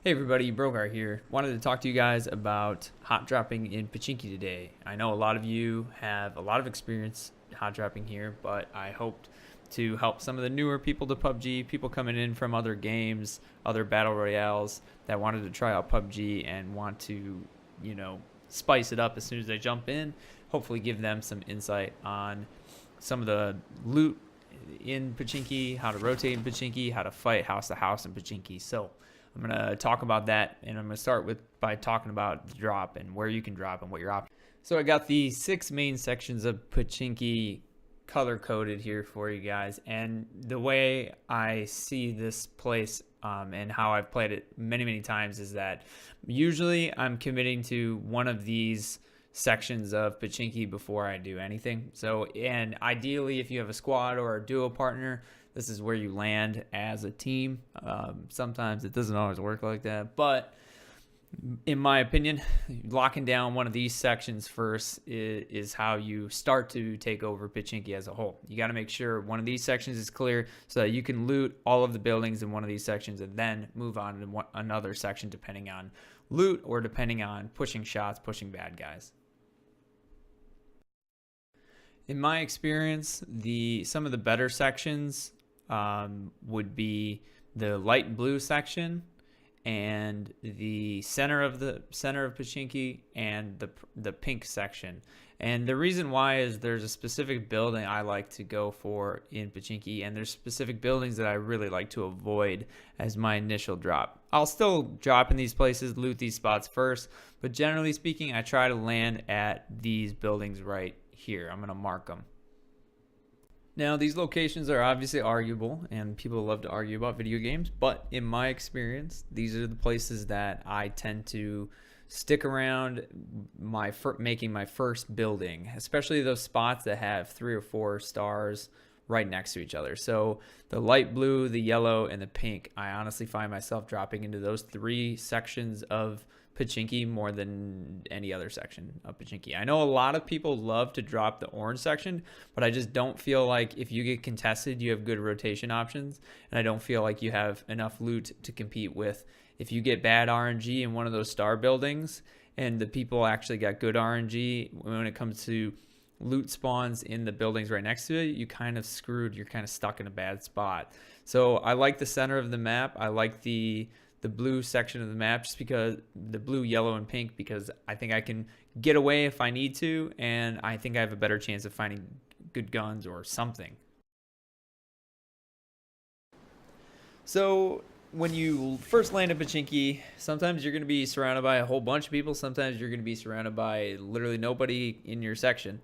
Hey everybody, Brogar here. Wanted to talk to you guys about hot dropping in Pochinki today. I know a lot of you have a lot of experience hot dropping here, but I hoped to help some of the newer people to PUBG, people coming in from other games, other battle royales that wanted to try out PUBG and want to, spice it up as soon as they jump in. Hopefully give them some insight on some of the loot in Pochinki, how to rotate in Pochinki, how to fight house to house in Pochinki. So I'm going to talk about that, and I'm going to start by talking about the drop and where you can drop and what your options. So I got the 6 main sections of Pochinki color coded here for you guys, and the way I see this place and how I've played it many times is that usually I'm committing to one of these sections of Pochinki before I do anything. So, and ideally if you have a squad or a duo partner, this is where you land as a team. Sometimes it doesn't always work like that, but in my opinion, locking down one of these sections first is how you start to take over Pochinki as a whole. You got to make sure one of these sections is clear so that you can loot all of the buildings in one of these sections and then move on to another section depending on loot or depending on pushing shots, pushing bad guys. In my experience, some of the better sections would be the light blue section and the center of Pochinki and the pink section. And the reason why is there's a specific building I like to go for in Pochinki, and there's specific buildings that I really like to avoid as my initial drop. I'll still drop in these places, loot these spots first, but generally speaking, I try to land at these buildings right here. I'm going to mark them. Now, these locations are obviously arguable, and people love to argue about video games, but in my experience, these are the places that I tend to stick around making my first building, especially those spots that have 3 or 4 stars right next to each other. So the light blue, the yellow, and the pink, I honestly find myself dropping into those 3 sections of Pochinki more than any other section of Pochinki. I know a lot of people love to drop the orange section, but I just don't feel like if you get contested, you have good rotation options, and I don't feel like you have enough loot to compete with. If you get bad RNG in one of those star buildings, and the people actually got good RNG when it comes to loot spawns in the buildings right next to it, you kind of screwed. You're kind of stuck in a bad spot. So I like the center of the map. I like the blue section of the map, just because the blue, yellow, and pink, because I think I can get away if I need to, and I think I have a better chance of finding good guns or something. So when you first land in Pochinki, sometimes you're going to be surrounded by a whole bunch of people. Sometimes you're going to be surrounded by literally nobody in your section.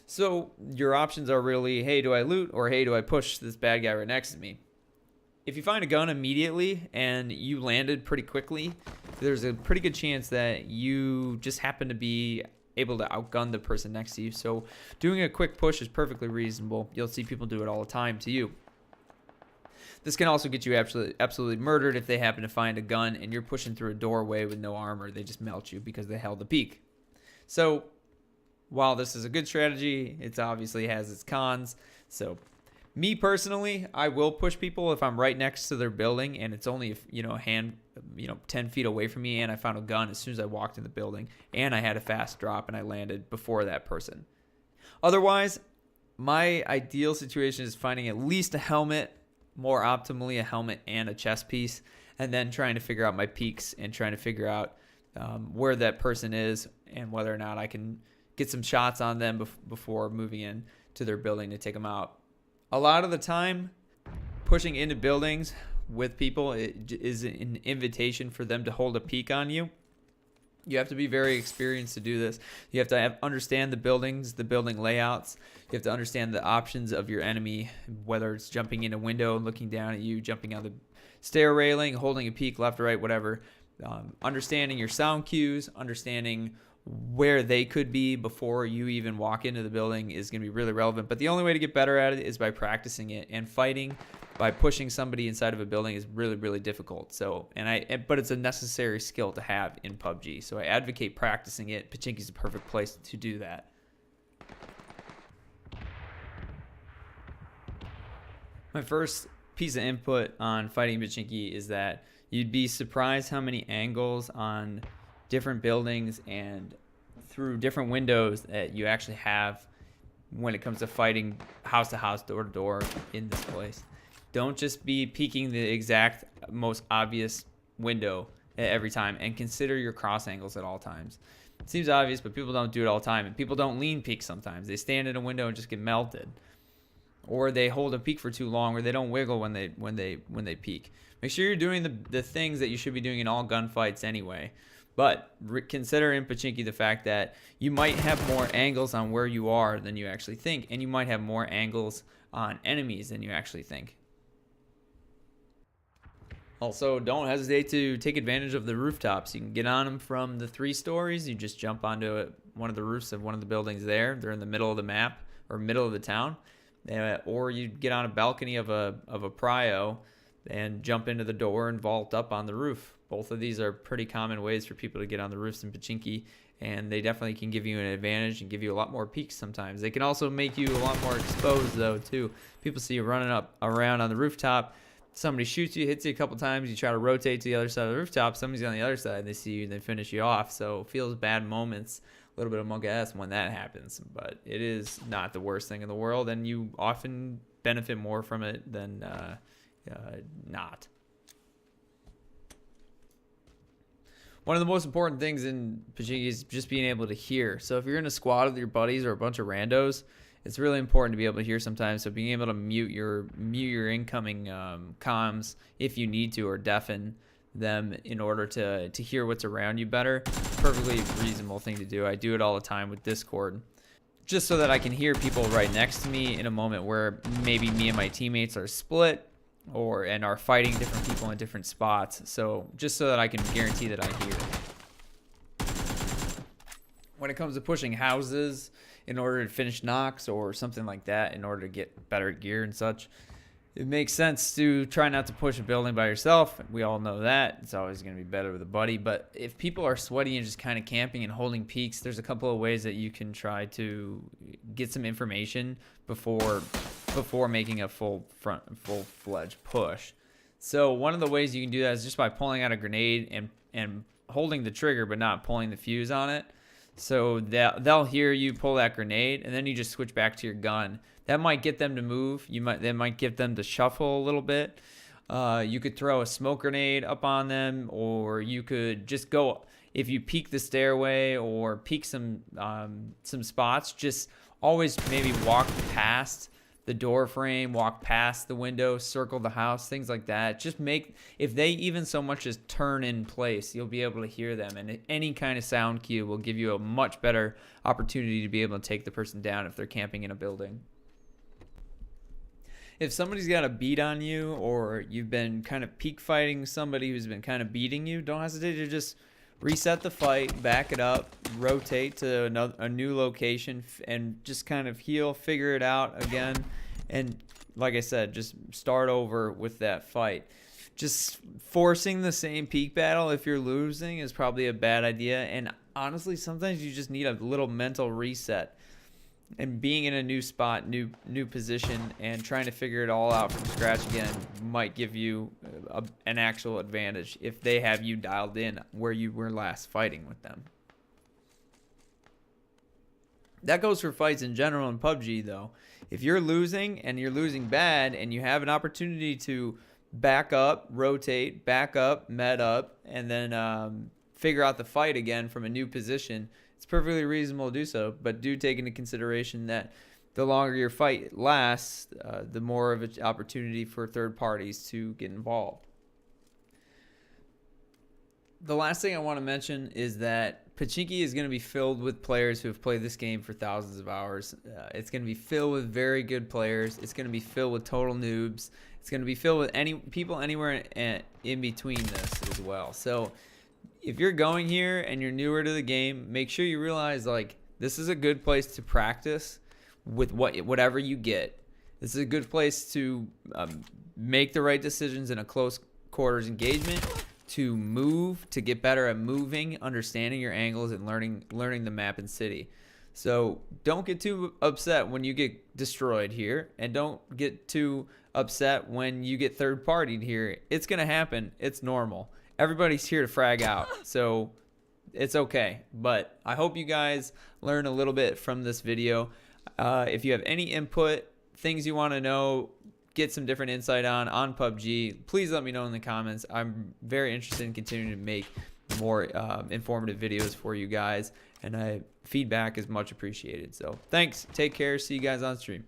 So your options are really, hey, do I loot, or hey, do I push this bad guy right next to me? If you find a gun immediately and you landed pretty quickly, there's a pretty good chance that you just happen to be able to outgun the person next to you. So doing a quick push is perfectly reasonable. You'll see people do it all the time to you. This can also get you absolutely murdered if they happen to find a gun and you're pushing through a doorway with no armor. They just melt you because they held the peak. So while this is a good strategy, it obviously has its cons. So me personally, I will push people if I'm right next to their building and it's only 10 feet away from me, and I found a gun as soon as I walked in the building, and I had a fast drop and I landed before that person. Otherwise, my ideal situation is finding at least a helmet, more optimally a helmet and a chest piece, and then trying to figure out my peaks and trying to figure out where that person is and whether or not I can get some shots on them before moving in to their building to take them out. A lot of the time, pushing into buildings with people is an invitation for them to hold a peek on you. You have to be very experienced to do this. You have to understand the buildings, the building layouts. You have to understand the options of your enemy, whether it's jumping in a window and looking down at you, jumping on the stair railing, holding a peek left or right, whatever. Understanding your sound cues, understanding where they could be before you even walk into the building is going to be really relevant. But the only way to get better at it is by practicing it, and fighting by pushing somebody inside of a building is really difficult. So, but it's a necessary skill to have in PUBG. So I advocate practicing it. Pochinki's the perfect place to do that. My first piece of input on fighting Pochinki is that You'd be surprised how many angles on different buildings and through different windows that you actually have when it comes to fighting house to house, door to door in this place. Don't just be peeking the exact most obvious window every time, and consider your cross angles at all times. It seems obvious, but people don't do it all the time, and people don't lean peek sometimes. They stand in a window and just get melted, or they hold a peek for too long, or they don't wiggle when they peek. Make sure you're doing the things that you should be doing in all gunfights anyway. But consider in Pochinki the fact that you might have more angles on where you are than you actually think, and you might have more angles on enemies than you actually think. Also, don't hesitate to take advantage of the rooftops. You can get on them from the 3 stories. You just jump onto one of the roofs of one of the buildings there. They're in the middle of the map or middle of the town. Or you get on a balcony of a prio and jump into the door and vault up on the roof. Both of these are pretty common ways for people to get on the roofs in Pochinki, and they definitely can give you an advantage and give you a lot more peeks sometimes. They can also make you a lot more exposed, though, too. People see you running up around on the rooftop. Somebody shoots you, hits you a couple times. You try to rotate to the other side of the rooftop. Somebody's on the other side. They see you and they finish you off. So it feels bad moments, a little bit of monk-ass when that happens. But it is not the worst thing in the world, and you often benefit more from it than not. One of the most important things in Pochinki is just being able to hear. So if you're in a squad with your buddies or a bunch of randos, it's really important to be able to hear sometimes. So being able to mute your incoming comms if you need to, or deafen them in order to hear what's around you better. Perfectly reasonable thing to do. I do it all the time with Discord, just so that I can hear people right next to me in a moment where maybe me and my teammates are split and are fighting different people in different spots. So just so that I can guarantee that I hear. When it comes to pushing houses in order to finish knocks or something like that, in order to get better gear and such, it makes sense to try not to push a building by yourself. We all know that. It's always going to be better with a buddy. But if people are sweaty and just kind of camping and holding peaks, there's a couple of ways that you can try to get some information before making a full-fledged push. So one of the ways you can do that is just by pulling out a grenade and holding the trigger but not pulling the fuse on it. So they'll hear you pull that grenade, and then you just switch back to your gun. That might get them to move. That might get them to shuffle a little bit. You could throw a smoke grenade up on them, or you could just go, if you peek the stairway or peek some spots, just always maybe walk past the door frame, walk past the window, circle the house, things like that. Just if they even so much as turn in place, you'll be able to hear them. And any kind of sound cue will give you a much better opportunity to be able to take the person down if they're camping in a building. If somebody's got a beat on you, or you've been kind of peek fighting somebody who's been kind of beating you, don't hesitate to just reset the fight, back it up, rotate to a new location, and just kind of heal, figure it out again. And like I said, just start over with that fight. Just forcing the same peak battle if you're losing is probably a bad idea. And honestly, sometimes you just need a little mental reset. And being in a new spot, new position, and trying to figure it all out from scratch again might give you an actual advantage if they have you dialed in where you were last fighting with them. That goes for fights in general in PUBG, though. If you're losing, and you're losing bad, and you have an opportunity to back up, rotate, back up, med up, and then figure out the fight again from a new position, it's perfectly reasonable to do so, but do take into consideration that the longer your fight lasts, the more of an opportunity for third parties to get involved. The last thing I want to mention is that Pochinki is going to be filled with players who have played this game for thousands of hours. It's going to be filled with very good players. It's going to be filled with total noobs. It's going to be filled with people anywhere in between this as well. So if you're going here and you're newer to the game, make sure you realize, like, this is a good place to practice with whatever you get. This is a good place to make the right decisions in a close quarters engagement, to move, to get better at moving, understanding your angles, and learning the map and city. So don't get too upset when you get destroyed here, and don't get too upset when you get third partied here. It's going to happen. It's normal. Everybody's here to frag out. So it's okay. But I hope you guys learn a little bit from this video. If you have any input, things you want to know, get some different insight on PUBG, please let me know in the comments. I'm very interested in continuing to make more informative videos for you guys, and feedback is much appreciated. So thanks, take care, see you guys on stream.